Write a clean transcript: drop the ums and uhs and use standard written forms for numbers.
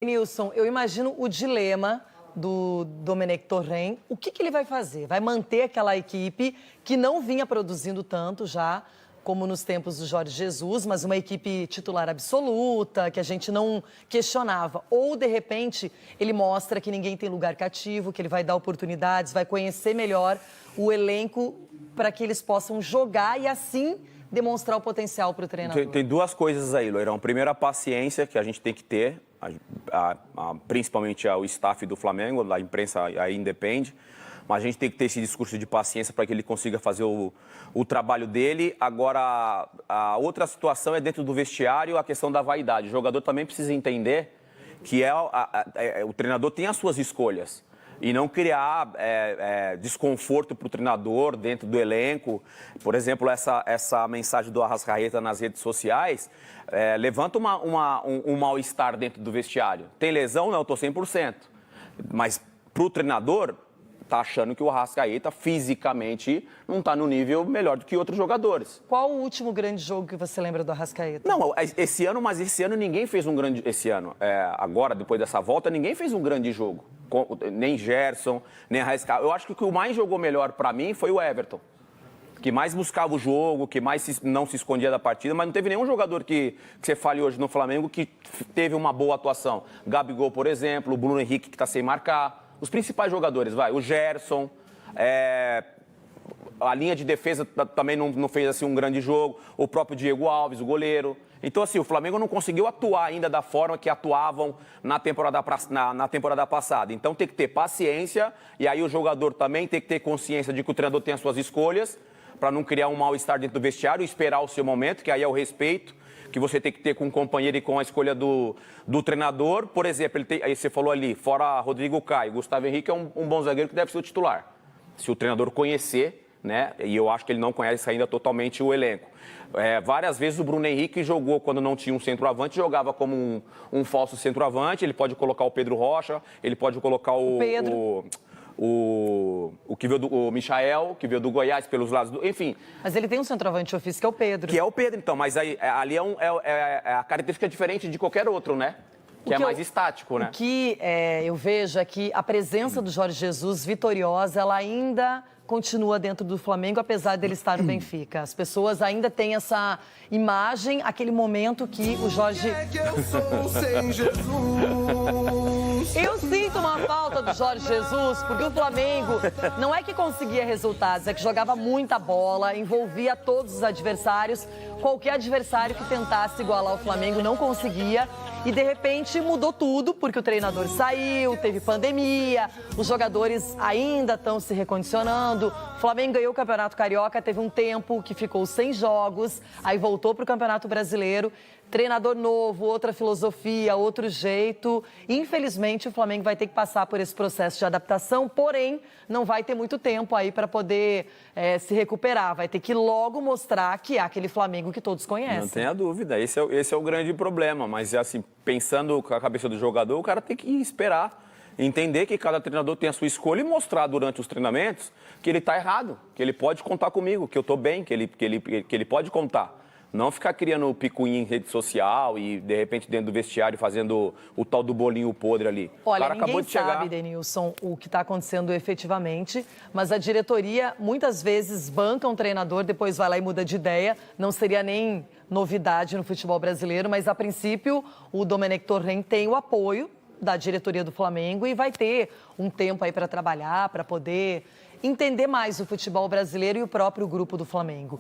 Nilson, eu imagino o dilema do Domenech Torrent. O que ele vai fazer? Vai manter aquela equipe que não vinha produzindo tanto já, como nos tempos do Jorge Jesus, mas uma equipe titular absoluta, que a gente não questionava. Ou, de repente, ele mostra que ninguém tem lugar cativo, que ele vai dar oportunidades, vai conhecer melhor o elenco para que eles possam jogar e, assim, demonstrar o potencial para o treinador. Tem duas coisas aí, Loirão. Primeiro, a paciência que a gente tem que ter, principalmente o staff do Flamengo, a imprensa aí independe, mas a gente tem que ter esse discurso de paciência para que ele consiga fazer o trabalho dele. Agora, a outra situação é dentro do vestiário, a questão da vaidade. O jogador também precisa entender que o treinador tem as suas escolhas. E não criar desconforto para o treinador dentro do elenco. Por exemplo, essa mensagem do Arrascaeta nas redes sociais levanta um mal-estar dentro do vestiário. Tem lesão? Não, estou 100%. Mas para o treinador, está achando que o Arrascaeta fisicamente não está no nível melhor do que outros jogadores. Qual o último grande jogo que você lembra do Arrascaeta? Não, esse ano ninguém fez um grande... Esse ano, agora, depois dessa volta, ninguém fez um grande jogo. Nem Gerson, nem Arrascaeta. Eu acho que o que mais jogou melhor para mim foi o Everton, que mais buscava o jogo, que mais não se escondia da partida, mas não teve nenhum jogador que você fale hoje no Flamengo que teve uma boa atuação. Gabigol, por exemplo, o Bruno Henrique, que está sem marcar. Os principais jogadores, o Gerson, a linha de defesa também não fez assim um grande jogo, o próprio Diego Alves, o goleiro. Então, assim, o Flamengo não conseguiu atuar ainda da forma que atuavam na temporada passada. Então, tem que ter paciência e aí o jogador também tem que ter consciência de que o treinador tem as suas escolhas para não criar um mal-estar dentro do vestiário, esperar o seu momento, que aí é o respeito que você tem que ter com o companheiro e com a escolha do treinador. Por exemplo, aí você falou ali, fora Rodrigo Caio, Gustavo Henrique é um bom zagueiro que deve ser o titular. Se o treinador conhecer, né? E eu acho que ele não conhece ainda totalmente o elenco. Várias vezes o Bruno Henrique jogou quando não tinha um centroavante, jogava como um falso centroavante. Ele pode colocar o Pedro Rocha, ele pode colocar o que veio o Michael, que veio do Goiás pelos lados enfim. Mas ele tem um centroavante ofício, que é o Pedro. Que é o Pedro, então, mas aí, ali a característica diferente de qualquer outro, né? Que é mais estático, né? O que eu vejo é que a presença do Jorge Jesus vitoriosa, ela ainda continua dentro do Flamengo, apesar dele estar no Benfica. As pessoas ainda têm essa imagem, aquele momento que o Jorge... Eu sou sem Jesus. Eu sinto uma falta do Jorge Jesus, porque o Flamengo não é que conseguia resultados, é que jogava muita bola, envolvia todos os adversários. Qualquer adversário que tentasse igualar o Flamengo não conseguia. E, de repente, mudou tudo, porque o treinador saiu, teve pandemia, os jogadores ainda estão se recondicionando. O Flamengo ganhou o Campeonato Carioca, teve um tempo que ficou sem jogos, aí voltou para o Campeonato Brasileiro. Treinador novo, outra filosofia, outro jeito. Infelizmente, o Flamengo vai ter que passar por esse processo de adaptação, porém, não vai ter muito tempo aí para poder se recuperar. Vai ter que logo mostrar que é aquele Flamengo que todos conhecem. Não tenha dúvida, esse é o grande problema. Mas, assim, pensando com a cabeça do jogador, o cara tem que esperar, entender que cada treinador tem a sua escolha e mostrar durante os treinamentos que ele está errado, que ele pode contar comigo, que eu estou bem, que ele pode contar. Não ficar criando picuinha em rede social e, de repente, dentro do vestiário, fazendo o tal do bolinho podre ali. Olha, o cara acabou de chegar. Ninguém sabe, Denilson, o que está acontecendo efetivamente, mas a diretoria muitas vezes banca um treinador, depois vai lá e muda de ideia. Não seria nem novidade no futebol brasileiro, mas, a princípio, o Domenech Torrent tem o apoio da diretoria do Flamengo e vai ter um tempo aí para trabalhar, para poder entender mais o futebol brasileiro e o próprio grupo do Flamengo.